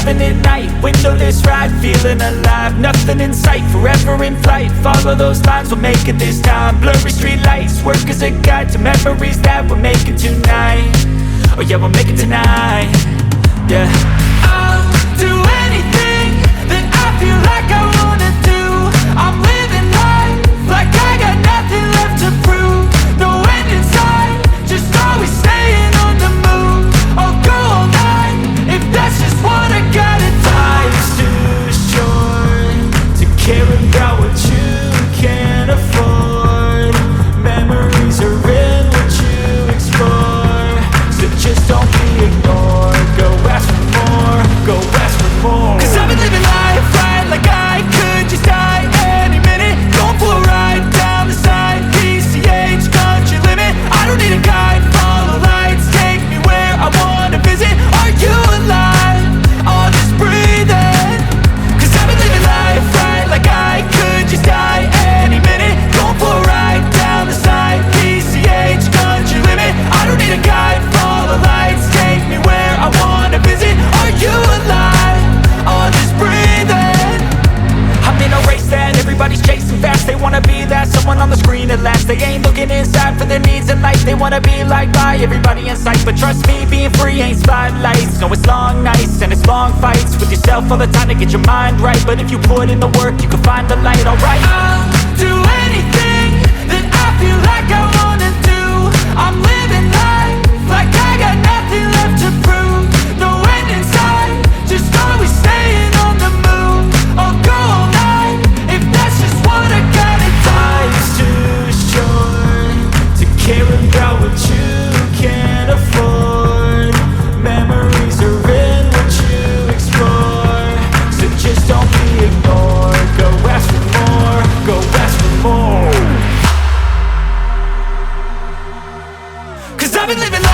driving at night, windowless ride, feeling alive. Nothing in sight, forever in flight. Follow those lines, we'll make it this time. Blurry street lights, work as a guide to memories that we're making tonight. Oh yeah, we'll make it tonight. Yeah, I'll do anything that I feel like I wanna do. I'm living life like I got nothing left to prove. No end in sight, just always staying on the move. I'll go all night if that's just what I gotta do. Life's too short to care about what you can't afford. Memories are in what you explore, so just don't be ignored. Go ask for more, go ask for more. Cause I've been living life right like I could just die any minute. Going for a ride down the side, PCH country limit. I don't need a guide, follow lights, take me where I wanna visit. Are you alive? Or just breathing? Cause I've been living life right like I could just die any minute. Going for a ride down the side, PCH country limit. I don't need a guide, follow lights, take me where I wanna visit. Are you alive? Or just breathing? I'm in a race that everybody's chasing fast. They wanna be that someone on the screen at last. They ain't looking inside for their needs in life. They wanna be liked by everybody in sight. But trust me, being free ain't spotlights. No, it's long nights and it's long fights with yourself all the time to get your mind right. But if you put in the work, you can find the light, alright. I'll do anything that I feel like I wanna do. I'm living life like I got nothing left to prove. No end in sight, just always staying on the move. I'll go all night if that's just what I gotta do. Life's too short to care about what you can't afford. Memories are in what you explore, so just don't be ignored. Go ask for more, go ask for more. Cause I've been living